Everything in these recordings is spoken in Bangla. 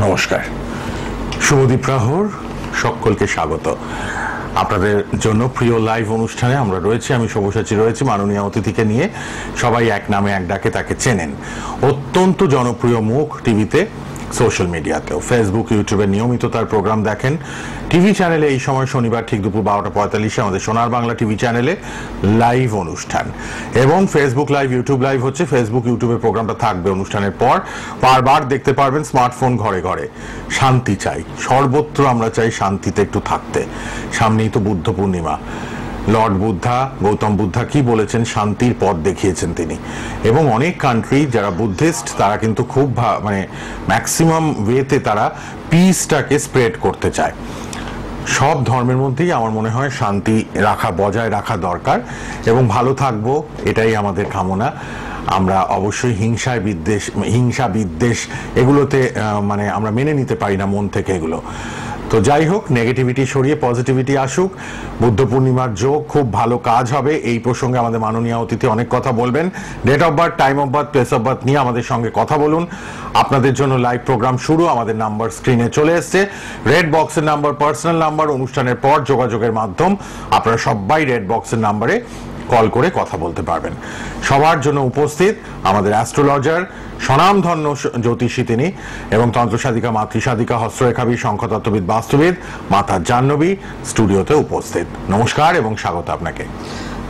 নমস্কার, শুভদীপ প্রহর, সকলকে স্বাগত। আপনাদের জন্য প্রিয় লাইভ অনুষ্ঠানে আমরা রয়েছি। আমি সব্যসাচী রয়েছি মাননীয় অতিথিকে নিয়ে। সবাই এক নামে এক ডাকে তাকে চেনেন। অত্যন্ত জনপ্রিয় মুখ টিভিতে, সোশ্যাল মিডিয়াতেও, ফেসবুক, ইউটিউবে নিয়মিত তার প্রোগ্রাম দেখেন। টিভি চ্যানেলে এই সময় শনিবার ঠিক দুপুর 12:45 আমাদের সোনার বাংলা টিভি চ্যানেলে লাইভ অনুষ্ঠান, এবং ফেসবুক লাইভ, ইউটিউব লাইভ হচ্ছে। ফেসবুক, ইউটিউবে প্রোগ্রামটা থাকবে অনুষ্ঠানের পর, বারবার দেখতে পারবেন। স্মার্টফোন ঘরে ঘরে। শান্তি চাই, সর্বত্র আমরা চাই শান্তিতে একটু থাকতে। সামনেই তো বুদ্ধ পূর্ণিমা। লর্ড বুদ্ধা, গৌতম বুদ্ধা কি বলেছেন, শান্তির পথ দেখিয়েছেন তিনি। এবং অনেক কান্ট্রি যারা বুদ্ধিস্ট তারা কিন্তু খুব মানে ম্যাক্সিমাম ওয়েতে তারা পিসটাকে স্প্রেড করতে চায়। সব ধর্মের মধ্যেই আমার মনে হয় শান্তি রাখা, বজায় রাখা দরকার, এবং ভালো থাকবো এটাই আমাদের কামনা। আমরা অবশ্যই হিংসা বিদ্বেষ এগুলোতে মানে আমরা মেনে নিতে পারি না মন থেকে এগুলো। তো যাই হোক, নেগেটিভিটি সরিয়ে পজিটিভিটি আসুক। বুদ্ধ পূর্ণিমার যোগ, খুব ভালো কাজ হবে। এই প্রসঙ্গে আমাদের মাননীয় অতিথি অনেক কথা বলবেন। Date of birth, time of birth, place of birth নিয়ে আমাদের সঙ্গে কথা বলুন। আপনাদের জন্য লাইভ প্রোগ্রাম শুরু। আমাদের নাম্বার স্ক্রিনে চলে এসছে। রেড বক্সের নাম্বার পার্সোনাল নাম্বার, অনুষ্ঠানের পর যোগাযোগের মাধ্যম। আপনারা সবাই রেড বক্সের নাম্বারে কল করে কথা বলতে পারবেন। সবার জন্য উপস্থিত আমাদের অ্যাস্ট্রোলজার, স্বনামধন্য জ্যোতিষী তিনি, এবং তন্ত্রসাধিকা, মাতৃসাধিকা, হস্তরেখাবিদ, সংখ্যাতত্ত্ববিদ, বাস্তুবিদ মাতা জাহ্নবী স্টুডিওতে উপস্থিত। নমস্কার এবং স্বাগত আপনাকে।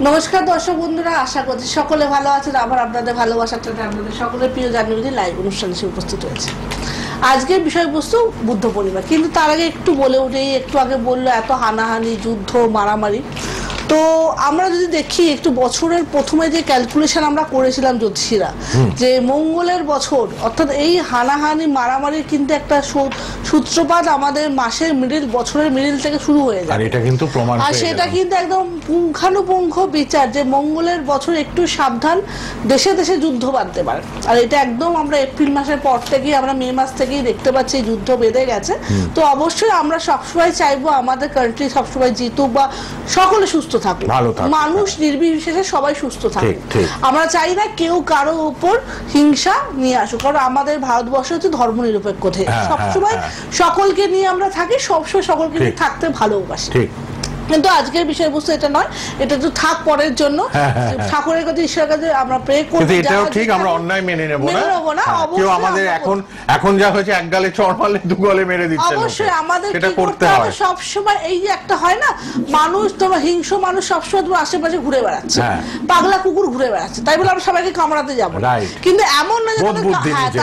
নমস্কার দর্শক বন্ধুরা, আশা করছি সকলে ভালো আছেন। আবার আপনাদের ভালোবাসার জন্য আপনাদের সকলের প্রিয় জাহ্নবী লাইভ অনুষ্ঠানে এসে উপস্থিত হয়েছে। আজকের বিষয়বস্তু বুদ্ধ পূর্ণিমা। কিন্তু তার আগে একটু বলে উঠে, একটু আগে বললো এত হানাহানি, যুদ্ধ, মারামারি। তো আমরা যদি দেখি একটু বছরের প্রথমে যে ক্যালকুলেশন আমরা করেছিলাম জ্যোতিষীরা, যে মঙ্গলের বছর, অর্থাৎ এই হানাহানি মারামারির কিন্তু একটা সূত্রপাত আমাদের মাসের মিডিল, বছরের মিডিল থেকে শুরু হয়ে যায়। আর এটা কিন্তু প্রমাণ, আর সেটা কিন্তু একদম পুঙ্খানুপুঙ্খ বিচার যে মঙ্গলের বছর একটু সাবধান, দেশে দেশে যুদ্ধ বাঁধতে পারে। আর এটা একদম আমরা এপ্রিল মাসের পর থেকেই, আমরা মে মাস থেকেই দেখতে পাচ্ছি যুদ্ধ বেঁধে গেছে। তো অবশ্যই আমরা সবসময় চাইবো আমাদের কান্ট্রি সবসময় জিতুক, বা সকলে সুস্থ থাকুক, মানুষ নির্বিশেষে সবাই সুস্থ থাকুক। আমরা চাই না কেউ কারো উপর হিংসা নিয়ে আসুক, কারণ আমাদের ভারতবর্ষ হচ্ছে ধর্ম নিরপেক্ষ দেশ। সবসময় সকলকে নিয়ে আমরা থাকি, সবসময় সকলকে নিয়ে থাকতে ভালোবাসি। কিন্তু আজকের বিষয়বস্তু এটা নয়, এটা তো থাক পরের জন্য। ঠাকুরের কাছে, ঈশ্বরের কাছে আমরা প্রে করব। কিন্তু এটাও ঠিক, আমরা অন্যায় মেনে নেব না। কেউ আমাদের এখন যা হয়েছে, এক গালে চড় মারলে দু গলে মেরে দিচ্ছে। অবশ্যই আমাদের কি করতে হবে, সব সময় এই যে একটা হয় না, মানুষ তোমার হিংস্র মানুষ সবসময় তোমার আশেপাশে ঘুরে বেড়াচ্ছে, পাগলা কুকুর ঘুরে বেড়াচ্ছে, তাই বলে আমরা সবাইকে কামড়াতে যাবো। কিন্তু এমন না যে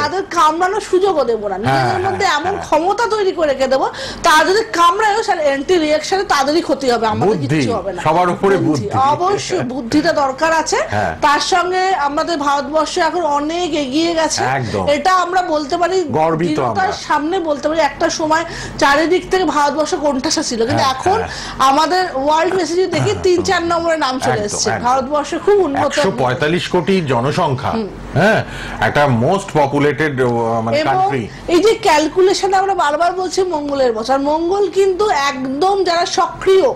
তাদের কামড়ানোর সুযোগও দেবো না, নিজেদের মধ্যে এমন ক্ষমতা তৈরি করে রেখে দেবো, তারা যদি কামড়ায়ও অ্যান্টি রিঅ্যাকশনে তাদেরই ক্ষতি হবে, আমাদের কিছু হবে না। সবার উপরে বুদ্ধি, অবশ্যই বুদ্ধিটা দরকার আছে। তার সঙ্গে আমাদের ভারতবর্ষ এখন অনেক এগিয়ে গেছে, এটা আমরা বলতে পারি, গর্বিত সামনে বলতে পারি। একটা সময় চারিদিক থেকে ভারতবর্ষ কোণঠাসা ছিল, কিন্তু এখন আমাদের ওয়ার্ল্ড মেসেজ দেখি 3-4 নম্বরে নাম চলে এসেছে। ভারতবর্ষ খুব উন্নত, 145 কোটি জনসংখ্যা, হ্যাঁ, একটা মোস্ট পপুলেটেড মানে কান্ট্রি। এই যে ক্যালকুলেশন আমরা বারবার বলছি মঙ্গলের বছর, মঙ্গল কিন্তু একদম যারা সক্রিয়,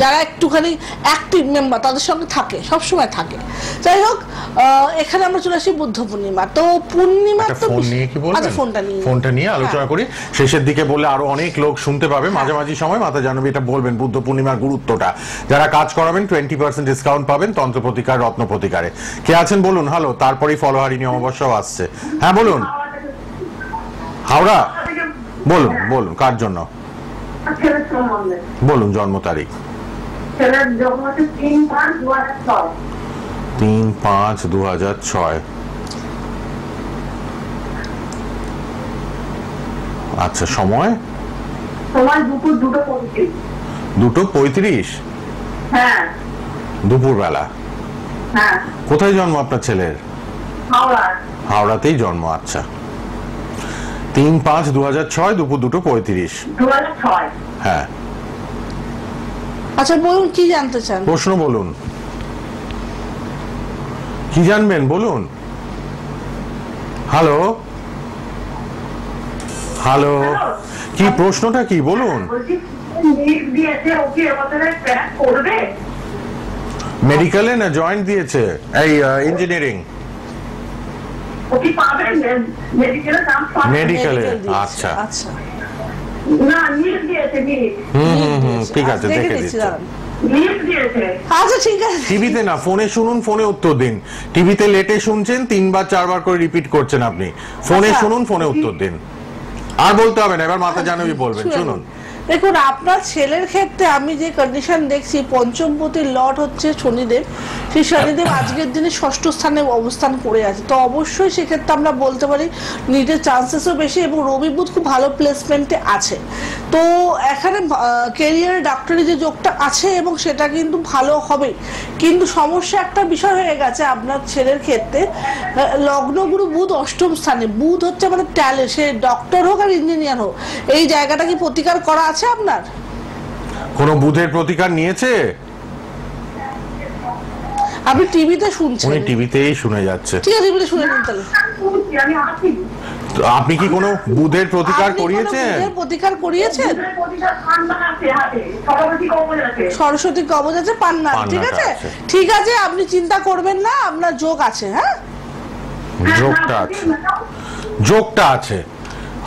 যারা একটুখানি অ্যাক্টিভ মেম্বার, তাদের সঙ্গে থাকে, সবসময় থাকে। যাই হোক, এখানে আমরা চলে আসি বুদ্ধ পূর্ণিমা। তো পূর্ণিমা তো ফোনটা নিয়ে আলোচনা করি, শেষের দিকে বলে আরো অনেক লোক শুনতে পাবে। মাঝামাঝি সময় মাতা জাহ্নবী এটা বলবেন বুদ্ধ পূর্ণিমার গুরুত্বটা। যারা কাজ করাবেন 20% ডিসকাউন্ট পাবেন তন্ত্র প্রতিকার, রত্ন প্রতিকারে। কে আছেন বলুন? হ্যালো। তারপরেই ফলোহারিণী অমাবস্যাও আসছে। হ্যাঁ বলুন। হাওড়া, বলুন বলুন, কার জন্য বলুন? জন্ম তারিখ 3/5/2006। আচ্ছা, সময় 2:35। হ্যাঁ, দুপুর বেলা। কোথায় জন্ম আপনার ছেলের? হাওড়াতেই জন্ম। আচ্ছা, 3/5/2006, দুপুর 2:35। হ্যাঁ, আচ্ছা বলুন কি জানতে চান? প্রশ্ন বলুন, কি জানবেন বলুন। হ্যালো হ্যালো, কি প্রশ্নটা কি বলুন? মেডিকেলে না জয়েন্ট দিয়েছে? এই ইঞ্জিনিয়ারিং কি পাবেন মেডিকেলের নাম পাবেন? মেডিকেলে Medical দিয়েছে। আচ্ছা আচ্ছা না নিয়ে দিয়েছে ঠিক আছে দেখে দেখে দিচ্ছি, দিচ্ছি দাঁড়ান। নিয়ে দিয়েছে আচ্ছা ঠিক আছে। টিভিতে না ফোনে শুনুন, ফোনে উত্তর দিন। টিভিতে লেটে শুনছেন, 3 বার 4 বার করে রিপিট করছেন আপনি। ফোনে আচ্ছা। শুনুন, ফোনে উত্তর দিন। আর বলতে হবে না, এবার মাথা জানাবি বলবেন। শুনুন। দেখুন আপনার ছেলের ক্ষেত্রে আমি যে কন্ডিশন দেখছি, পঞ্চমপতির লর্ড হচ্ছে শনিদেব, সেই শনিদেব আজকের দিনে ষষ্ঠ স্থানে অবস্থান করে আছে। তো অবশ্যই সেক্ষেত্রে আমরা বলতে পারি নিটের চান্সেসও বেশি, এবং রবি বুধ খুব ভালো প্লেসমেন্টে আছে। তো এখানে কেরিয়ারে ডাক্তারি যে যোগটা আছে এবং সেটা কিন্তু ভালো হবে। কিন্তু সমস্যা একটা বিষয় হয়ে গেছে আপনার ছেলের ক্ষেত্রে, লগ্নগুরু বুধ অষ্টম স্থানে। বুধ হচ্ছে আমাদের ট্যালেন্ট, সে ডক্টর হোক আর ইঞ্জিনিয়ার হোক, এই জায়গাটা কি প্রতিকার করা আছে আপনার? কোন বুধের প্রতিকার নিয়েছে? আপনি টিভিতে শুনছেন? উনি টিভিতেই শুনে যাচ্ছে। ঠিক আছে, টিভিতে শুনে নিন তাহলে। আমি আছি তো আপনি কি কোনো বুধের প্রতিকার আপনি কোনো করিয়েছেন? বুধের প্রতিকার করিয়েছেন? প্রতিটা ঠান্ডা আছে হাতে সরস্বতী কবচ আছে সরস্বতী কবচ আছে, পান্না, ঠিক পান্নাটা আছে আছে। ঠিক আছে, আপনি চিন্তা করবেন না, আপনার যোগ আছে। হ্যাঁ যোগটা আছে, যোগটা আছে,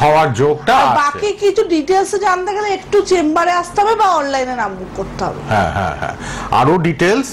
হওয়ার যোগটা আর আছে। বাকি কিছু ডিটেলস জানতে গেলে একটু চেম্বারে আসতে হবে বা অনলাইনে নাম বুক করতে হবে। হ্যাঁ হ্যাঁ হ্যাঁ, আরো ডিটেলস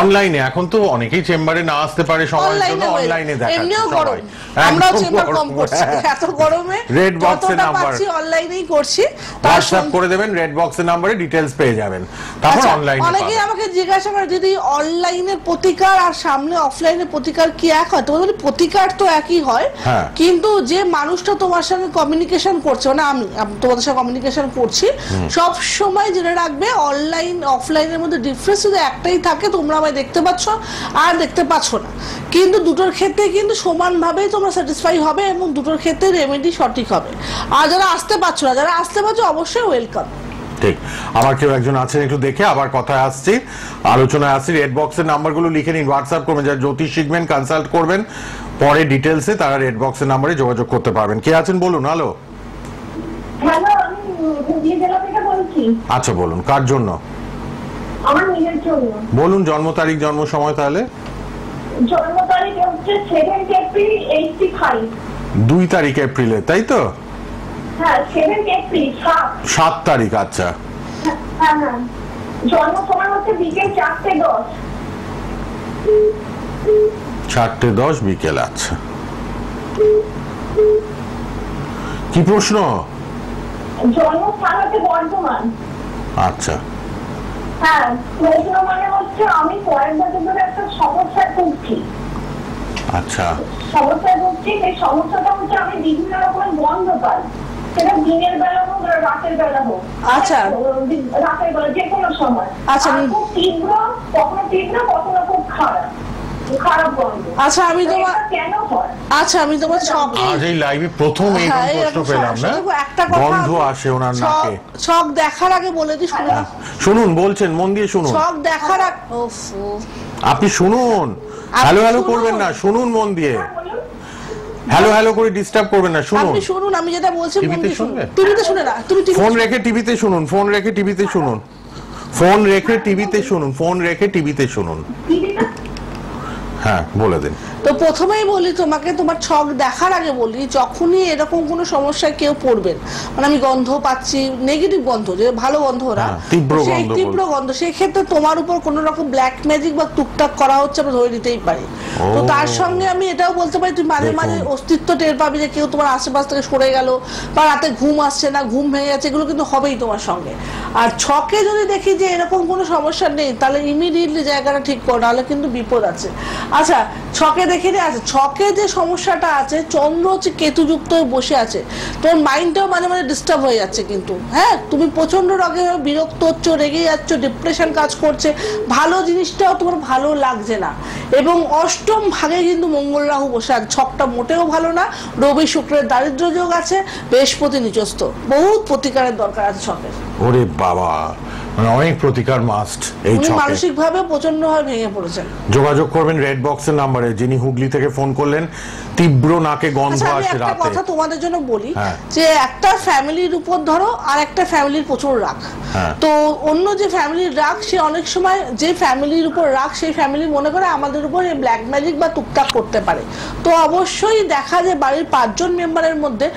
অনলাইনে। এখন তো অনেকেই চেম্বারে না আসতে পারে, সবার জন্য অনলাইনে দেখাচ্ছে এমনিও গরম, সবাই। আমরাও একদম চেম্বার কম গরম, করছি হ্যাঁ। এত গরমে। রেড বক্সের যতটা নাম্বার পাচ্ছি অনলাইনেই করছি। তার হোয়াটসঅ্যাপ সঙ্গে- করে দেবেন, রেড বক্সের নাম্বারে ডিটেলস পেয়ে যাবেন, তারপর আচ্ছা, অনলাইনে অনেকেই আমাকে জিজ্ঞাসা করে দিদি অনলাইনের প্রতিকার আর সামনে অফলাইনের প্রতিকার কি এক হয়? তোমাদের বলি প্রতিকার তো একই হয়, হ্যাঁ। কিন্তু যে মানুষটা তোমার সঙ্গে কমিউনিকেশন করছে, মানে আমি তোমাদের সাথে কমিউনিকেশন করছি, সব সময় জেনে রাখবে অনলাইন অফলাইনের মধ্যে ডিফারেন্স শুধু একটাই থাকে, তোমরা আমায় দেখতে পাচ্ছ আর দেখতে পাচ্ছ না, কিন্তু দুটোর ক্ষেত্রে কিন্তু সমানভাবেই তোমরা স্যাটিসফাই হবে এবং দুটোর ক্ষেত্রে রেমেডি সঠিক হবে। আর যারা আসতে পারছো না, যারা আসতে পারছো অবশ্যই ওয়েলকাম। ঠিক। আবার কেউ একজন আছেন, একটু দেখে আবার কথায় আসছি, আলোচনায় আসছি। রেড বক্সের নাম্বারগুলো লিখে নিন, হোয়াটসঅ্যাপ করবেন, যারা জ্যোতিষ শিখবেন, কনসাল্ট করবেন, পরে ডিটেলসে তারা রেড বক্সের নাম্বারে যোগাযোগ করতে পারবেন। কে আছেন বলুন। হ্যালো, হ্যালো আমি হুগলি জেলা থেকে বলছি আচ্ছা বলুন, কার জন্য আমার নিজের জন্য বলুন? জন্ম তারিখ, জন্ম সময়। তাহলে জন্ম তারিখ হচ্ছে 7 এপ্রিল 85 2 তারিখ এপ্রিলে, তাই তো? হ্যাঁ 7 এপ্রিল 7 তারিখ, আচ্ছা। হ্যাঁ হ্যাঁ জন্ম সময় হচ্ছে বিকেল 4:10 4:10 বিকেল, আচ্ছা। কি প্রশ্ন? জন্মস্থান হচ্ছে বর্ধমান। আচ্ছা হ্যাঁ প্রশ্ন মানে হচ্ছে আমি কয়েক বছর ধরে একটা সমস্যায় ভুগছি। আচ্ছা সমস্যায় ভুগছি, সেই সমস্যাটা হচ্ছে আমি বিভিন্ন রকমের গন্ধ পাই, সেটা দিনের বেলা হোক আর রাতের বেলা হোক। আচ্ছা। রাতের বেলা যে কোনো সময়। আচ্ছা। আর খুব তীব্র, কখনো তীব্র কখনো খুব খারাপ খারাপ গন্ধ। আচ্ছা আমি তোমার এটা কেন হয়? আচ্ছা আমি তোমার ছক আজ এই লাইভে প্রথম এই হ্যাঁ, প্রশ্ন এরকম পেলাম না। দেখো, একটা কথা গন্ধ আমি- আসে ওনার নাকে। ছক দেখার আগে বলে দিই, শুনে নাও। শুনুন, বলছেন, মন দিয়ে শুনুন। ছক দেখার আগে আপনি শুনুন, হ্যালো হ্যালো করবেন না, শুনুন মন দিয়ে। বলুন। হ্যালো হ্যালো করে ডিস্টার্ব করবেন না, শুনুন। আপনি শুনুন, আমি যেটা বলছি মন টিভিতে দিয়ে শুনুন। শুনবে? টিভিতে শুনে না, তুমি ফোন রেখে টিভিতে শুনুন, ফোন রেখে টিভিতে শুনুন, ফোন রেখে টিভিতে শুনুন, ফোন রেখে টিভিতে শুনুন। টিভিতে হ্যাঁ বলে দিন। তো প্রথমেই বলি তোমাকে, তোমার ছক দেখার আগে বলি, যখনই এরকম কোনো সমস্যায় কেউ পড়বেন, মানে আমি গন্ধ পাচ্ছি, নেগেটিভ গন্ধ, যে ভালো গন্ধ না, হ্যাঁ, তীব্র সেই গন্ধ তীব্র বলতে। গন্ধ, সেই ক্ষেত্রে তোমার উপর কোনো রকম ব্ল্যাক ম্যাজিক বা টুকটাক করা হচ্ছে, আমরা ধরে নিতেই পারি। তো তার সঙ্গে আমি এটাও বলতে পারি, তুই মাঝে দেখুন। মাঝে অস্তিত্ব টের পাবি যে কেউ তোমার আশেপাশ থেকে সরে গেল, বা রাতে ঘুম আসছে না, ঘুম ভেঙে যাচ্ছে, এগুলো কিন্তু হবেই তোমার সঙ্গে। আর ছকে যদি দেখি যে এরকম কোনো সমস্যা নেই, তাহলে ইমিডিয়েটলি জায়গাটা ঠিক করো, নাহলে কিন্তু বিপদ আছে। আচ্ছা ছকে দেখে নিয়ে আছে, ছকে যে সমস্যাটা আছে, চন্দ্র হচ্ছে কেতুযুক্ত হয়ে বসে আছে, তোর মাইন্ডটাও মাঝে মাঝে ডিস্টার্ব হয়ে যাচ্ছে কিন্তু। হ্যাঁ তুমি প্রচন্ড রকম বিরক্ত হচ্ছ, রেগে যাচ্ছ, ডিপ্রেশন কাজ করছে, ভালো জিনিসটাও তোমার ভালো লাগছে না। এবং অষ্টম ভাগে কিন্তু মঙ্গল রাহু বসে আছে, ছকটা মোটেও ভালো না। রবি শুক্রের দারিদ্র্য যোগ আছে, বৃহস্পতি নিচস্থ, বহুত প্রতিকারের দরকার আছে ছকের। ওরে বাবা, মানে অনেক প্রতিকার মাস্ট এই উনি ছকে। মানসিক ভাবে প্রচন্ড ভাবে ভেঙে পড়েছেন। যোগাযোগ করবেন রেড বক্সের নাম্বারে। যিনি হুগলি থেকে ফোন করলেন, তীব্র নাকে গন্ধ আচ্ছা আমি আসে একটা রাতে। কথা তোমাদের জন্য বলি, হ্যাঁ। যে একটা ফ্যামিলির উপর ধরো আর একটা ফ্যামিলির প্রচুর রাগ, হ্যাঁ। তো অন্য যে ফ্যামিলির রাগ, সে অনেক সময় যে ফ্যামিলির উপর রাগ, সেই ফ্যামিলি মনে করে আমাদের উপর এই ব্ল্যাক ম্যাজিক বা টুকটাক করতে পারে। তো অবশ্যই দেখা যায় বাড়ির 5 জন মেম্বারের মধ্যে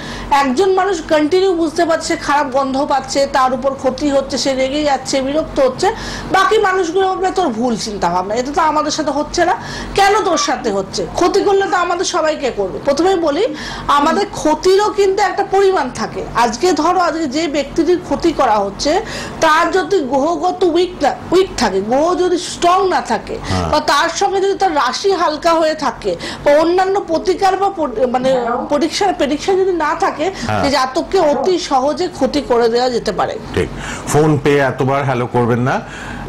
একজন মানুষ কন্টিনিউ বুঝতে পারছে খারাপ গন্ধ পাচ্ছে, তার উপর ক্ষতি হচ্ছে, সে রেগে যাচ্ছে, বিরক্ত হচ্ছে, বাকি মানুষগুলো ভাববে তোর ভুল চিন্তা ভাবনা, এটা তো আমাদের সাথে হচ্ছে না, কেন তোর সাথে হচ্ছে? ক্ষতি করলে তো আমাদের সবাইকে করবে। প্রথমেই বলি, আমাদের ক্ষতিরও কিন্তু একটা পরিমাণ থাকে। আজকে ধরো আজকে যে ব্যক্তিটির ক্ষতি করা হচ্ছে তার যদি গ্রহগত উইক থাকে, গ্রহ যদি স্ট্রং না থাকে, বা তার সঙ্গে যদি তার রাশি হালকা হয়ে থাকে, বা অন্যান্য প্রতিকার বা মানে প্রেডিকশন যদি না থাকে, যে জাতককে অতি সহজে ক্ষতি করে দেওয়া যেতে পারে। ঠিক। ফোন পে এতবার হ্যালো করবেন না।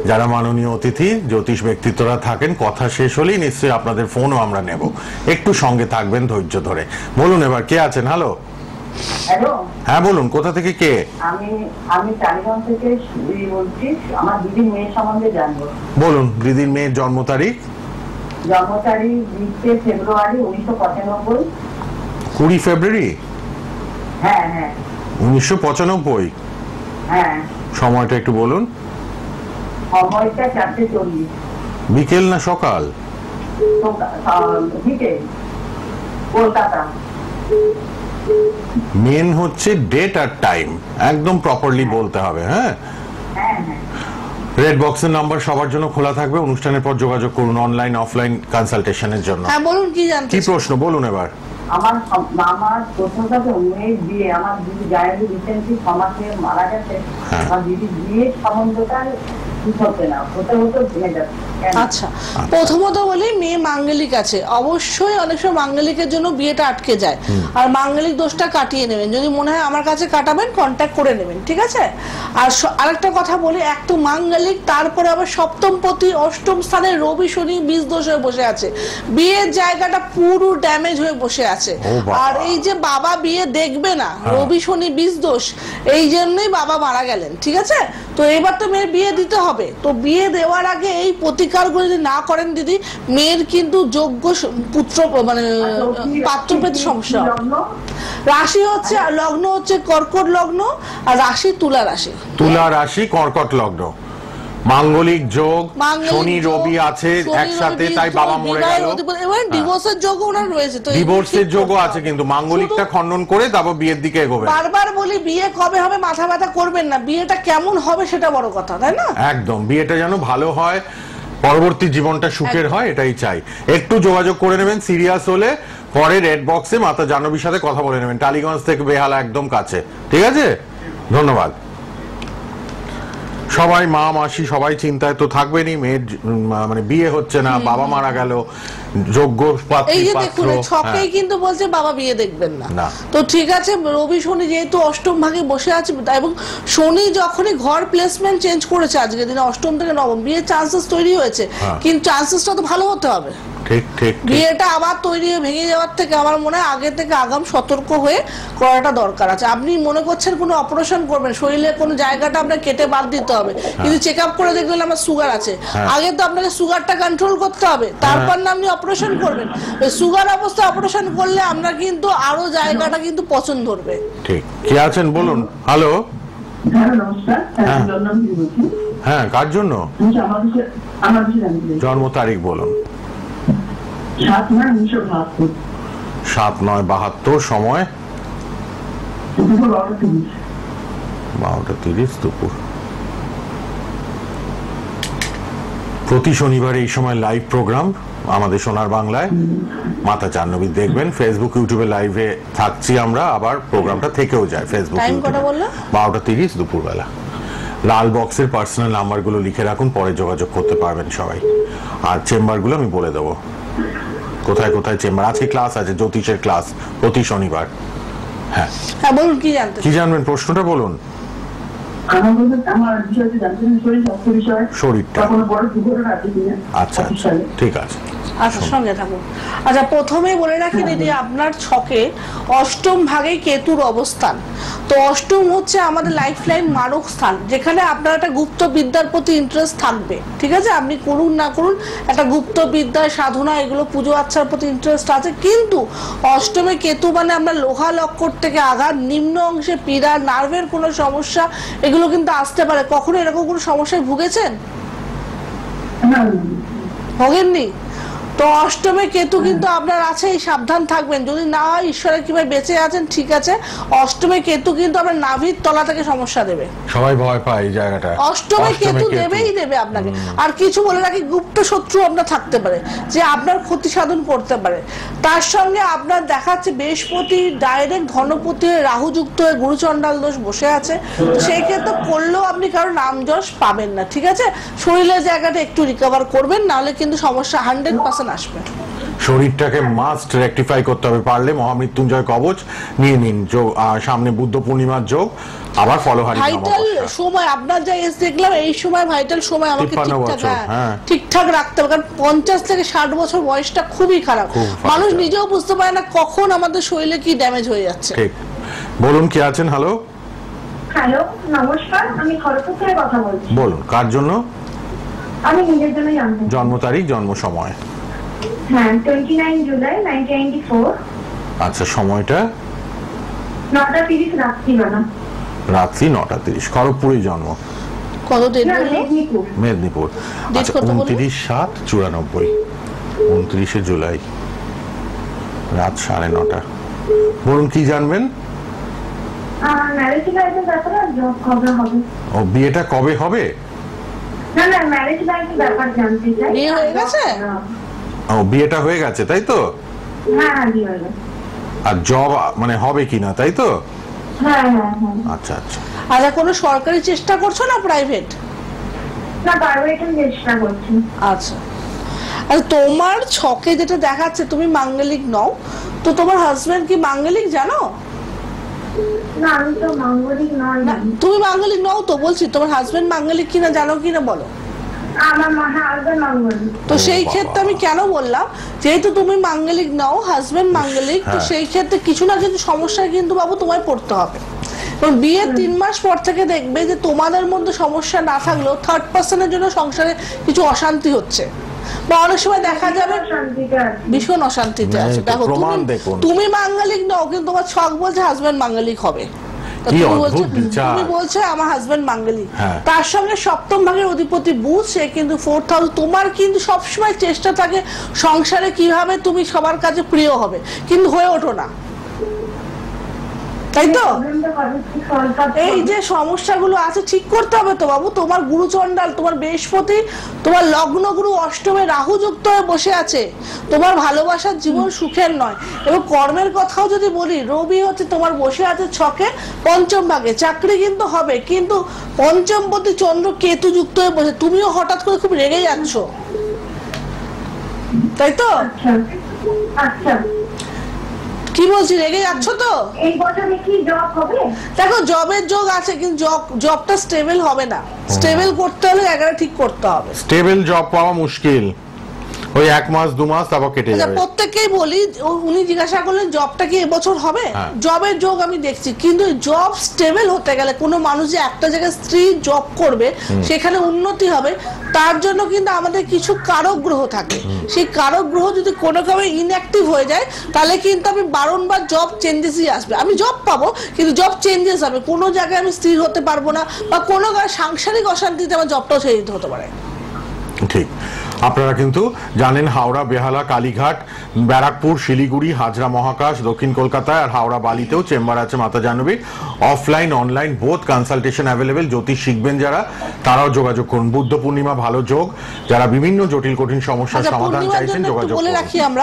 যারা মাননীয় অতিথি জ্যোতিষ ব্যক্তিত্বরা থাকেন, কথা শেষ হলেই নিশ্চয়ই আপনাদের ফোনও আমরা নেব, একটু সঙ্গে থাকবেন ধৈর্য ধরে। বলুন এবার কে আছেন? হ্যালো। হ্যালো, হ্যাঁ বলুন, কোথা থেকে কে? আমি টালিগঞ্জ থেকে বলছি। আমার দিদির মেয়ের সম্বন্ধে জানবো। বলুন, দিদির মেয়ের জন্ম তারিখ? জন্ম তারিখ 20 ফেব্রুয়ারি 1995। 20 ফেব্রুয়ারি? হ্যাঁ হ্যাঁ 1995। হ্যাঁ। সময়টা একটু বলুন। সময়টা 4:40। বিকেল না সকাল? বিকেল, কলকাতা। মেন হচ্ছে ডেট আর টাইম একদম প্রপারলি বলতে হবে। হ্যাঁ হ্যাঁ হ্যাঁ। রেড বক্সের নাম্বার সবার জন্য খোলা থাকবে, অনুষ্ঠানের পর যোগাযোগ করুন অনলাইন অফলাইন কনসালটেশনের জন্য। হ্যাঁ বলুন, কি জানতে কি চান? প্রশ্ন বলুন এবার। আমার প্রথমটা তো মেয়ের বিয়ে, আমার দিদি জায়গা রিসেন্টলি 6 মাস হয়ে মারা গেছে। আমার দিদির বিয়ের সম্বন্ধটা ঠিক হচ্ছে না, হতে ভেঙে যাচ্ছে। আচ্ছা, প্রথমত বলি, মেয়ে মাঙ্গলিক আছে, অবশ্যই অনেক সময় মাঙ্গলিকের জন্য বিয়েটা আটকে যায়, আর মাঙ্গলিক দোষটা কাটিয়ে নেবেন। যদি মনে হয় আমার কাছে কাটাবেন, কন্ট্যাক্ট করে নেবেন, ঠিক আছে? আর আরেকটা কথা বলি, এক তো মাঙ্গলিক, তারপরে আবার সপ্তম পতি অষ্টম স্থানে রবি শনি বীজ দোষ হয়ে বসে আছে, বিয়ের জায়গাটা পুরো ড্যামেজ হয়ে বসে আছে। আর এই যে বাবা বিয়ে দেখবে না, রবি শনি বীজ দোষ, এই জন্যই বাবা মারা গেলেন, ঠিক আছে? তো এবার তো মেয়ের বিয়ে দিতে হবে। তো বিয়ে দেওয়ার আগে এই প্রতিকারগুলো যদি না করেন দিদি, মেয়ের কিন্তু যোগ্য পুত্র মানে পাত্র পেতে সমস্যা। রাশি হচ্ছে, লগ্ন হচ্ছে কর্কট লগ্ন, আর রাশি তুলা রাশি। তুলা রাশি কর্কট লগ্ন, মাঙ্গলিক যোগ, শনি রবি আছে একসাথে, তাই বাবা মরে গেল। এবার ডিভোর্সের যোগ ওনার রয়েছে, তো ডিভোর্সের যোগও আছে, কিন্তু মাঙ্গলিকটা খণ্ডন করে তারপর বিয়ের দিকে এগোবেন। বারবার বলি, বিয়ে কবে হবে মাথা ব্যথা করবেন না, বিয়েটা কেমন হবে সেটা বড় কথা, তাই না? একদম, বিয়েটা যেন ভালো হয়, পরবর্তী জীবনটা সুখের হয়, এটাই চাই। একটু যোগাযোগ করে নেবেন, সিরিয়াস হলে পরে রেড বক্সে মাতা জাহ্নবীর সাথে কথা বলে নেবেন। টালিগঞ্জ থেকে বেহালা একদম কাছে, ঠিক আছে? ধন্যবাদ। সবাই মা মাসি সবাই চিন্তায় তো থাকবেনই, মেয়ের মানে বিয়ে হচ্ছে না, বাবা মারা গেল, যোগ্য এই যে পাত্র। দেখুন, ছকেই কিন্তু বলছে বাবা বিয়ে দেখবেন না। তো ঠিক আছে, রবি শনি যেহেতু অষ্টম ভাগে বসে আছে, এবং শনি যখনই ঘর প্লেসমেন্ট চেঞ্জ করেছে আজকের দিনে অষ্টম থেকে নবম, বিয়ের চান্সেস তৈরি হয়েছে, কিন্তু চান্সেসটা তো ভালো হতে হবে। ঠিক ঠিক। বিয়েটা আবার তৈরি হয়ে ভেঙে যাওয়ার থেকে আমার মনে হয় আগে থেকে আগাম সতর্ক হয়ে করাটা দরকার আছে। আপনি মনে করছেন কোনো অপারেশন করবেন, শরীরে কোনো জায়গাটা আপনার কেটে বাদ দিতে হবে, কিন্তু চেক আপ করে দেখবেন আমার সুগার আছে, আগে তো আপনাকে সুগারটা কন্ট্রোল করতে হবে, তারপর না আপনি অপারেশন করবেন। সুগার অবস্থায় অপারেশন করলে আমরা কিন্তু আরো জায়গাটা কিন্তু পছন্দ ধরবে। ঠিক। কি আছেন বলুন। হ্যালো। হ্যালো, নমস্কার। হ্যাঁ, কার জন্য? জন্ম তারিখ বলুন। 7/9/1972। 7/9/72, সময় 12:30 দুপুর। প্রতি শনিবার এই সময় লাইভ প্রোগ্রাম আমাদের সোনার বাংলায়, মাতা জাহ্নবী দেখবেন। ফেসবুক ইউটিউবে লাইভে থাকছি আমরা, আবার প্রোগ্রামটা থেকেও যায় ফেসবুক ইউটিউবে। 12:30 দুপুরবেলা। লাল বক্সের পার্সোনাল নাম্বারগুলো লিখে রাখুন, পরে যোগাযোগ করতে পারবেন সবাই। আর চেম্বারগুলো আমি বলে দেবো কোথায় কোথায় চেম্বার। আজকে ক্লাস আছে, জ্যোতিষের ক্লাস প্রতি শনিবার। হ্যাঁ হ্যাঁ বলুন, কি জানতে? কি জানবেন, প্রশ্নটা বলুন। আমার বিষয়টি জানতে, শরীরটা শরীরটা। কোনো বড় দুর্ঘটনা আছে কিনা? আচ্ছা, ঠিক আছে। আচ্ছা সঙ্গে থাকুন। আচ্ছা প্রথমে বলে রাখি দিদি, আপনার ছকে অষ্টম ভাগে কেতুর অবস্থান। তো অষ্টম হচ্ছে আমাদের লাইফ লাইন মারক স্থান, যেখানে আপনার একটা গুপ্ত বিদ্যার প্রতি ইন্টারেস্ট থাকবে, ঠিক আছে? আপনি করুন না করুন একটা গুপ্ত বিদ্যা সাধনা এগুলো পুজো আচ্ছার প্রতি ইন্টারেস্ট আছে, কিন্তু অষ্টমে কেতু মানে আমরা লোহা লক্কর থেকে আঘাত, নিম্ন অংশে পীড়া, নার্ভের কোনো সমস্যা এগুলো কিন্তু আসতে পারে। কখনো এরকম কোনো সমস্যায় ভুগেছেন? ভোগেননি? তো অষ্টমে কেতু কিন্তু আপনার আছে, সাবধান থাকবেন। যদি না হয় ঈশ্বরের কিভাবে বেঁচে আছেন ঠিক আছে, অষ্টমে কেতু কিন্তু আপনার নাভির তলা থেকে সমস্যা দেবে। সবাই ভয় পায় এই জায়গাটা। অষ্টমে কেতু দেবেই দেবে আপনাকে। আর কিছু বলে রাখি, গুপ্ত শত্রু আপনার থাকতে পারে যে আপনার ক্ষতি সাধন করতে পারে। তার সঙ্গে আপনার দেখাচ্ছে বৃহস্পতি ডাইরেক্ট ধনপতি হয়ে রাহু যুক্ত হয়ে গুরুচণ্ডাল দোষ বসে আছে। তো সেই ক্ষেত্রে করলেও আপনি কারো নাম যশ পাবেন না, ঠিক আছে? শরীরের জায়গাটা একটু রিকভার করবেন, নাহলে কিন্তু সমস্যা 100% আসবে। শরীরটাকে মাস্ট রেকটিফাই করতে হবে। পারলে মহামৃত্যুঞ্জয় কবচ নিয়ে নিন। সামনে বুদ্ধ পূর্ণিমার যোগ, আবার ফলহারি ভাইটাল সময় আপনার যা এজ দেখলাম, এই সময় ভাইটাল সময় আমাকে ঠিকঠাক রাখতে হবে। কারণ 50 থেকে 60 বছর বয়সটা খুবই খারাপ। মানুষ নিজেও বুঝতে পারে না কখন আমাদের শরীরে কি ড্যামেজ হয়ে যাচ্ছে। ঠিক। বলুন কে আছেন? হ্যালো হ্যালো, নমস্কার, আমি খড়গপুর থেকে কথা বলছি। বলুন কার জন্য? আমি নিজের জন্য জানতে চাই। জন্ম তারিখ, জন্ম সময়? হ্যাঁ, 29 জুলাই 1994। আচ্ছা, সময়টা? 9:30 রাত্রিবেলা। রাত্রি 9:30। খড়গপুরে জন্ম? কত দিন? মেদিনীপুর। মেদিনীপুর। আচ্ছা, 29/7/94। 29 জুলাই রাত 9:30। বলুন কি জানবেন? ম্যারেজ লাইফের ব্যাপারে, জব কবে হবে? ও, বিয়েটা কবে হবে? না না, ম্যারেজ লাইফের ব্যাপার জানতে চাই। বিয়ে হয়ে গেছে? ও, বিয়েটা হয়ে গেছে তাই তো? হ্যাঁ, বিয়ে হয়ে গেছে। আর জব মানে হবে কিনা তাই তো? হ্যাঁ হ্যাঁ হ্যাঁ। আচ্ছা আচ্ছা। আচ্ছা, কোনো সরকারি চেষ্টা করছো না প্রাইভেট? না, প্রাইভেটের চেষ্টা করছি। আচ্ছা, আর তোমার ছকে যেটা দেখাচ্ছে তুমি মাঙ্গলিক নও, তো তোমার হাজবেন্ড কি মাঙ্গলিক জানো? না, আমি তো মাঙ্গলিক নই। না, তুমি মাঙ্গলিক নও তো বলছি। তোমার হাজবেন্ড মাঙ্গলিক কিনা জানো কিনা বলো। আমার হাজবেন্ড মাঙ্গলিক। তো সেই ক্ষেত্রে আমি কেন বললাম, যেহেতু তুমি মাঙ্গলিক নও, হাজবেন্ড মাঙ্গলিক, তো সেই ক্ষেত্রে কিছু না কিছু সমস্যায় কিন্তু বাবু তোমায় পড়তে হবে। এবং বিয়ের 3 মাস পর থেকে দেখবে যে তোমাদের মধ্যে সমস্যা না থাকলেও থার্ড পার্সনের জন্য সংসারে কিছু অশান্তি হচ্ছে, বা অনেক সময় দেখা যাবে ভীষণ অশান্তিতে আছে। দেখো তুমি মাঙ্গলিক নও, কিন্তু তোমার ছক বলছে হাজবেন্ড মাঙ্গলিক হবে। তুমি বলছো আমার হাজবেন্ড মাঙ্গলিক, তার সঙ্গে সপ্তম ভাগের অধিপতি বুধ, সে কিন্তু 4th হাউস। তোমার কিন্তু সবসময় চেষ্টা থাকে সংসারে কিভাবে তুমি সবার কাছে প্রিয় হবে, কিন্তু হয়ে ওঠো না, তাই তো? এই যে সমস্যাগুলো আছে ঠিক করতে হবে তো বাবু। তোমার গুরুচণ্ডাল, তোমার বৃহস্পতি, তোমার লগ্ন গুরু অষ্টমে রাহু যুক্ত হয়ে বসে আছে। তোমার ভালোবাসার জীবন সুখের নয়। এবং কর্মের কথাও যদি বলি, রবি হচ্ছে তোমার বসে আছে ছকে পঞ্চম ভাগে, চাকরি কিন্তু হবে, কিন্তু পঞ্চমপতি চন্দ্র কেতু যুক্ত হয়ে বসে। তুমিও হঠাৎ করে খুব রেগে যাচ্ছ, তাই তো? আচ্ছা, কি বলছি, রেগে যাচ্ছ তো? এই বছরে কি জব হবে? দেখো, জবের যোগ আছে, কিন্তু জবটা স্টেবল হবে না। স্টেবল করতে হলে জায়গাটা ঠিক করতে হবে। স্টেবল জব পাওয়া মুশকিল, ওই 1 মাস 2 মাস তারপর কেটে যাবে। প্রত্যেককেই বলি, উনি জিজ্ঞাসা করলেন জবটা কি এবছর হবে? জবের যোগ আমি দেখছি, কিন্তু জব স্টেবল হতে গেলে কোনো মানুষ যে একটা জায়গায় স্ত্রী জব করবে, সেখানে উন্নতি হবে, তার জন্য কিন্তু আমাদের কিছু কারক গ্রহ থাকে। সেই কারক গ্রহ যদি কোনো কারণে ইনঅ্যাক্টিভ হয়ে যায়, তাহলে কিন্তু আমি বারংবার জব চেঞ্জেসই আসবে। আমি জব পাবো, কিন্তু জব চেঞ্জেস হবে। কোনো জায়গায় আমি স্থির হতে পারবো না, বা কোনো সাংসারিক অশান্তিতে আমার জবটাও ছেড়ে দিতে হতে পারে। ঠিক। আপনারা কিন্তু জানেন হাওড়া, বেহালা, কালীঘাট, ব্যারাকপুর, শিলিগুড়ি, হাজরা, মহাকাশ, দক্ষিণ কলকাতায় আর হাওড়া বালিতেও চেম্বার আছে Mata Jahnavi. Offline online both consultation available. জ্যোতিষ শিখবেন যারা, তারাও যোগাযোগ করুন। বুদ্ধ পূর্ণিমা ভালো যোগ। যারা বিভিন্ন জটিল কঠিন সমস্যার সমাধান চাইছেন যোগাযোগ করুন।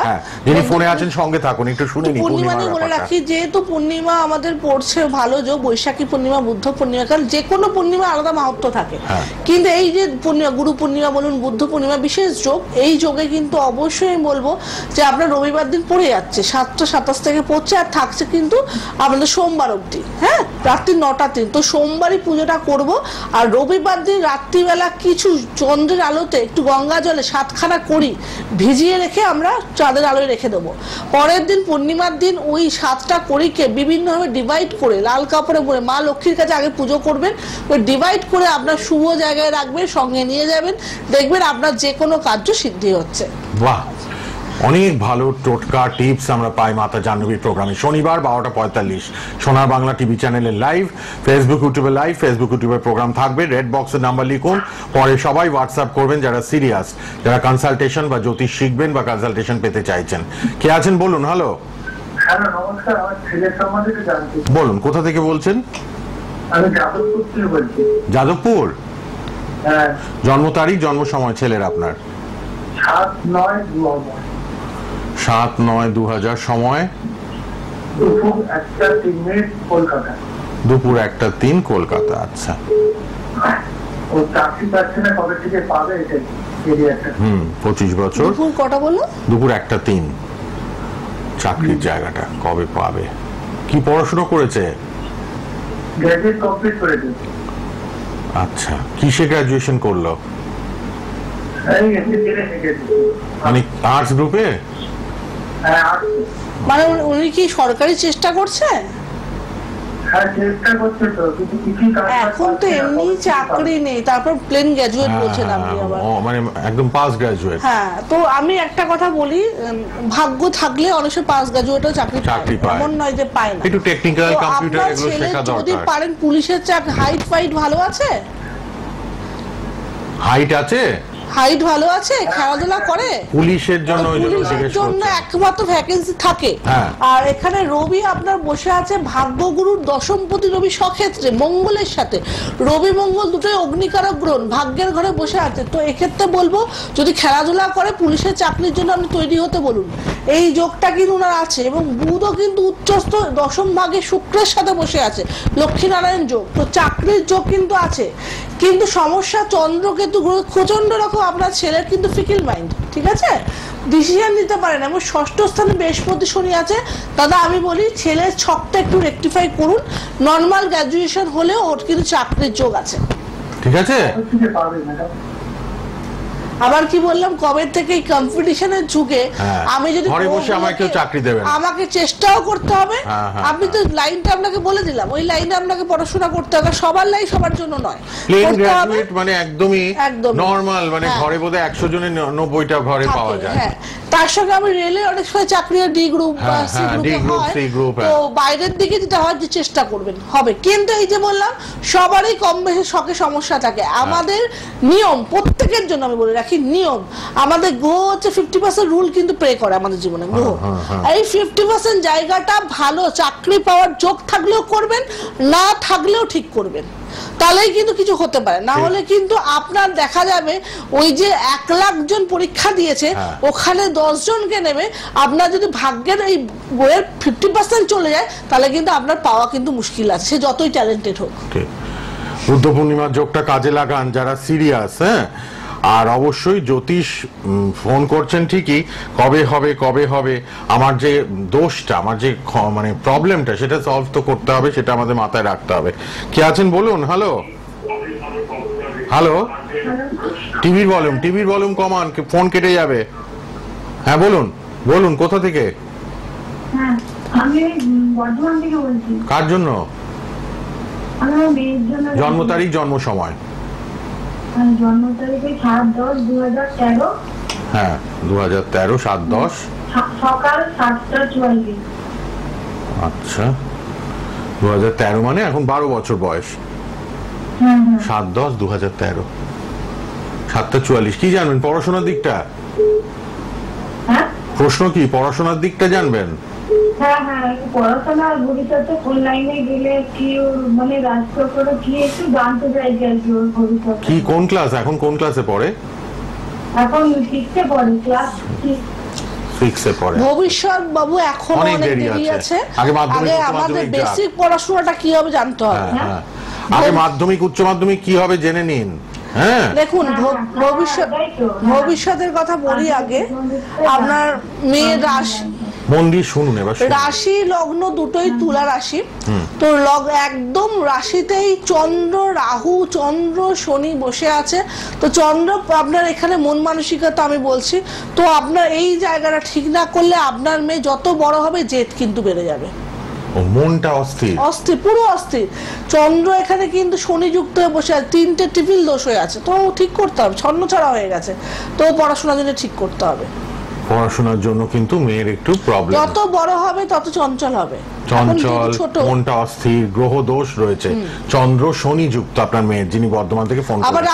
হ্যাঁ, যিনি ফোনে আছেন সঙ্গে থাকুন, একটু শুনে নিন। পূর্ণিমা বলে রাখি, যেহেতু পূর্ণিমা আমাদের পড়ছে ভালো যোগ, বৈশাখী পূর্ণিমা, বুদ্ধ পূর্ণিমা, কারণ যে কোনো পূর্ণিমা আলাদা মাহাত্ম্য থাকে, কিন্তু এই যে পূর্ণিমা, গুরু পূর্ণিমা বলুন, বুদ্ধ পূর্ণিমা, বিশেষ বিশেষ যোগ। এই যোগে কিন্তু অবশ্যই আমি বলবো যে আপনার রবিবার দিন পড়ে যাচ্ছে, 7টা 27 থেকে পড়ছে, আর থাকছে কিন্তু আমাদের সোমবার অবধি, হ্যাঁ, রাত্রি 9টা 3। তো সোমবারই পুজোটা করব। আর রবিবার দিন রাত্রিবেলা কিছু চন্দ্রের আলোতে একটু গঙ্গা জলে 7খানা করি ভিজিয়ে রেখে আমরা চাঁদের আলোয় রেখে দেবো। পরের দিন পূর্ণিমার দিন ওই 7টা কড়িকে বিভিন্নভাবে ডিভাইড করে লাল কাপড়ে পরে মা লক্ষ্মীর কাছে আগে পুজো করবেন, ওই ডিভাইড করে আপনার শুভ জায়গায় রাখবেন, সঙ্গে নিয়ে যাবেন, দেখবেন আপনার যে কোনো কার্য সিদ্ধি হচ্ছে। বাহ, অনেক ভালো টোটকা টিপস আমরা পাই মাতা জাহ্নবীর প্রোগ্রামে। শনিবার 12:45 সোনার বাংলা টিভি চ্যানেলে লাইভ, ফেসবুক ইউটিউবে লাইভ, ফেসবুক ইউটিউবে প্রোগ্রাম থাকবে। রেড বক্সের নাম্বার লিখুন, পরে সবাই হোয়াটসঅ্যাপ করবেন যারা সিরিয়াস, যারা কনসালটেশন বা জ্যোতিষ শিখবেন বা কনসালটেশন পেতে চাইছেন। কে আছেন বলুন। হ্যালো, হ্যালো নমস্কার, আমার ছেলের সম্বন্ধে একটু জানতে। বলুন কোথা থেকে বলছেন? আমি যাদবপুর থেকে বলছি। যাদবপুর? হ্যাঁ। জন্ম তারিখ, জন্ম সময় ছেলের আপনার? 7/9/2000। 7/9/2000, সময় দুপুর 1:03 কলকাতা। দুপুর 1:03 কলকাতা। আচ্ছা, ও চাকরি পাচ্ছে না, কবে থেকে পাবে এটা এরিয়াটা? 25 বছর। দুপুর কটা বললো? দুপুর 1:03। চাকরির জায়গাটা কবে পাবে? কি পড়াশোনা করেছে? গ্র্যাজুয়েট কমপ্লিট করেছে। আচ্ছা, কিসে গ্রাজুয়েশন করলো? এই এসএসসি থেকে। মানে আর্টস গ্রুপে? হ্যাঁ, আছে। মানে উনি কি সরকারি চেষ্টা করছে? হ্যাঁ, চেষ্টা করছে তো, কিন্তু কিছুই কাজ এখন তো এমনি চাকরি নেই, তারপর প্লেন গ্র্যাজুয়েট বলছেন আপনি আবার। মানে একদম পাস গ্রাজুয়েট। হ্যাঁ, তো আমি একটা কথা বলি, ভাগ্য থাকলে অনেক সময় পাস গ্রাজুয়েটও চাকরি পায়, এমন নয় যে পায় না। একটু টেকনিক্যাল তো কম্পিউটার আপনার এগুলো ছেলে শেখা যদি দরকার। পারেন পুলিশের চাকরি, হাইট ফাইট ভালো আছে? হাইট আছে? হাইট ভালো আছে, খেলাধুলা করে? পুলিশের জন্য ওই জন্য পুলিশের জিজ্ঞেস জন্য করছি। একমাত্র ভ্যাকেন্সি থাকে। হ্যাঁ। আর এখানে রবি আপনার বসে আছে ভাগ্যগুরুর দশমপতি রবি স্বক্ষেত্রে মঙ্গলের সাথে। রবি মঙ্গল দুটোই অগ্নিকারক গ্রহ, ভাগ্যের ঘরে বসে আছে। তো এক্ষেত্রে বলবো যদি খেলাধুলা করে পুলিশের চাকরির জন্য আপনি তৈরি হতে বলুন। এই যোগটা কিন্তু ওনার আছে, এবং বুধও কিন্তু উচ্চস্থ দশম ভাগে শুক্রের সাথে বসে আছে, লক্ষ্মীনারায়ণ যোগ। তো চাকরির যোগ কিন্তু আছে, কিন্তু সমস্যা চন্দ্রকেতু গ্রহ প্রচন্ড রকম আপনার ছেলের কিন্তু ফিকিল মাইন্ড, ঠিক আছে, ডিসিশন নিতে পারে না। এবং 6ষ্ঠ স্থানে বৃহস্পতি শনি আছে। দাদা আমি বলি ছেলের ছকটা একটু রেকটিফাই করুন, নর্মাল গ্র্যাজুয়েশন হলেও ওর কিন্তু চাকরির যোগ আছে। ঠিক আছে, পাবে ম্যাডাম। আবার কি বললাম, কবে থেকে এই কম্পিটিশনের যুগে আমি যদি ঘরে বসে আমাকে কেউ চাকরি দেবে না, আমাকে চেষ্টাও করতে হবে। আপনি তো লাইনটা আপনাকে বলে দিলাম, ওই লাইনে আপনাকে পড়াশোনা করতে হবে। সবার লাইন সবার জন্য নয়। প্লেন গ্রাজুয়েট মানে একদমই নরমাল, মানে হ্যাঁ। ঘরে বোধহয় 100 জনের 90টা ঘরে পাওয়া যায়। হ্যাঁ, তার সঙ্গে আমি রেলে অনেক সময় চাকরি ডি গ্রুপ বা সি গ্রুপে হয়। তো বাইরের দিকে যেটা হয় যে চেষ্টা করবেন হবে। কিন্তু এই যে বললাম সবারই কম বেশি শখে সমস্যা থাকে। আমাদের নিয়ম প্রত্যেকের জন্য আমি বলে রাখি, নিয়ম আমাদের গ্রহ হচ্ছে 50% রুল কিন্তু প্লে করে আমাদের জীবনে গ্রহ। এই 50% জায়গাটা ভালো চাকরি পাওয়ার যোগ থাকলেও করবেন, না থাকলেও ঠিক করবেন, তাহলেই কিন্তু কিছু হতে পারে। না হলে কিন্তু আপনার দেখা যাবে ওই যে 1 লাখ জন পরীক্ষা দিয়েছে ওখানে 10 জনকে নেবে। আপনার যদি ভাগ্যের এই বইয়ের 50% চলে যায় তাহলে কিন্তু আপনার পাওয়া কিন্তু মুশকিল আছে, সে যতই ট্যালেন্টেড হোক। বুদ্ধ পূর্ণিমার যোগটা কাজে লাগান যারা সিরিয়াস। হ্যাঁ, আর অবশ্যই জ্যোতিষ ফোন করছেন ঠিকই, কবে হবে কবে হবে, আমার যে দোষটা, আমার যে মানে প্রবলেমটা সেটা সলভ তো করতে হবে, সেটা আমাদের মাথায় রাখতে হবে। কে আছেন বলুন। হ্যালো, হ্যালো, টিভির ভলিউম কমান, ফোন কেটে যাবে। হ্যাঁ বলুন, বলুন কোথা থেকে? হ্যাঁ, আমি বর্ধমান থেকে বলছি। কার জন্য? আমার মেয়ের জন্য। জন্ম তারিখ, জন্ম সময়? জন্ম তারিখে 7/10/2013। হ্যাঁ, 2013 7/10 সকাল 7:44। আচ্ছা, 2013 মানে এখন 12 বছর বয়স। 7/10/2013, 7:44। কি জানবেন পড়াশোনার দিকটা? হ্যাঁ, প্রশ্ন কি পড়াশোনার দিকটা জানবেন? হ্যাঁ হ্যাঁ, পড়াশোনা ভবিষ্যতে কোন লাইনে গেলে কি মানে রাষ্ট্র কি একটু জানতে চাইছি আর কি ওর ভবিষ্যৎ। কি কোন ক্লাস, এখন কোন ক্লাসে পড়ে? এখন 6-এ পড়ে, ক্লাস 6-এ পড়ে। ভবিষ্যৎ বাবু এখন অনেক দেরি আছে। আগে আমাদের বেসিক পড়াশোনাটা কি হবে জানতে হবে। আগে মাধ্যমিক উচ্চ মাধ্যমিক কি হবে জেনে নিন। হ্যাঁ দেখুন ভবিষ্যতের কথা বলি আগে। আপনার মেয়ের রাশি, মন দিয়ে শুনুন এবার শুনুন। রাশি লগ্ন দুটোই তুলা রাশি, তো একদম রাশিতেই চন্দ্র রাহু চন্দ্র শনি বসে আছে। তো চন্দ্র আপনার এখানে মন মানসিকতা আমি বলছি, তো আপনার এই জায়গাটা ঠিক না করলে আপনার মেয়ে যত বড় হবে জেদ কিন্তু বেড়ে যাবে। ও মনটা অস্থির, অস্থির পুরো অস্থির। চন্দ্র এখানে কিন্তু শনি যুক্ত হয়ে বসে আছে, 3টে ট্রিপল দোষ হয়ে আছে, তো ঠিক করতে হবে, ছন্নছাড়া হয়ে গেছে, তো পড়াশোনার জন্য ঠিক করতে হবে। পড়াশোনার জন্য কিন্তু মেয়ের একটু প্রবলেম, যত বড় হবে তত চঞ্চল হবে, চঞ্চল, মনটা অস্থির, গ্রহ দোষ রয়েছে, চন্দ্র শনি যুক্ত আপনার মেয়ের, যিনি বর্ধমান থেকে ফোন আবার করেছেন।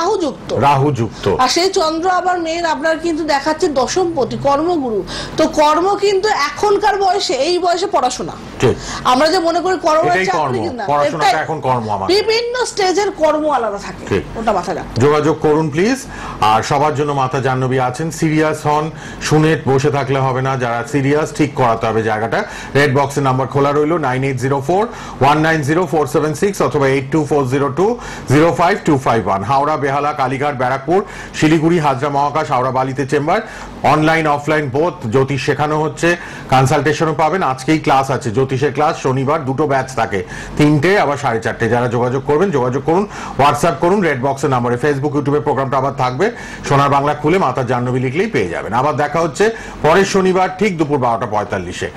রাহু যুক্ত, আর সেই চন্দ্র আবার মেয়ের আপনার কিন্তু দেখাচ্ছে দশমপতি, কর্মগুরু। তো কর্ম কিন্তু এখনকার বয়সে, এই বয়সে পড়াশোনা, আমরা যে মনে করি বিভিন্ন স্টেজের কর্ম আলাদা থাকে, ওটা মাথায় রাখতে। যোগাযোগ করুন প্লিজ। আর সবার জন্য মাতা জাহ্নবী আছেন, সিরিয়াস হন, শুনে বসে থাকলে হবে না, যারা সিরিয়াস ঠিক করাতে হবে জায়গাটা। রেড বক্সের নাম্বার খোলা রইল 9804190476 অথবা 8240205251। হাওড়া, বেহালা, কালীঘাট, ব্যারাকপুর, শিলিগুড়ি, হাজরা, মহাকাশ, হাওড়া বালিতে চেম্বার, অনলাইন অফলাইন বোথ। জ্যোতিষ শেখানো হচ্ছে, কনসালটেশনও পাবেন। আজকেই ক্লাস আছে, জ্যোতিষের ক্লাস, শনিবার দুটো ব্যাচ থাকে, 3টে আবার 4:30। যারা যোগাযোগ করবেন যোগাযোগ করুন, হোয়াটসঅ্যাপ করুন রেড বক্সের নাম্বারে। ফেসবুক ইউটিউবে প্রোগ্রামটা আবার থাকবে, সোনার বাংলা খুলে মাতা জাহ্নবী লিখলেই পেয়ে যাবেন। আবার দেখা হচ্ছে পরের শনিবার ঠিক দুপুর 12:45-এ।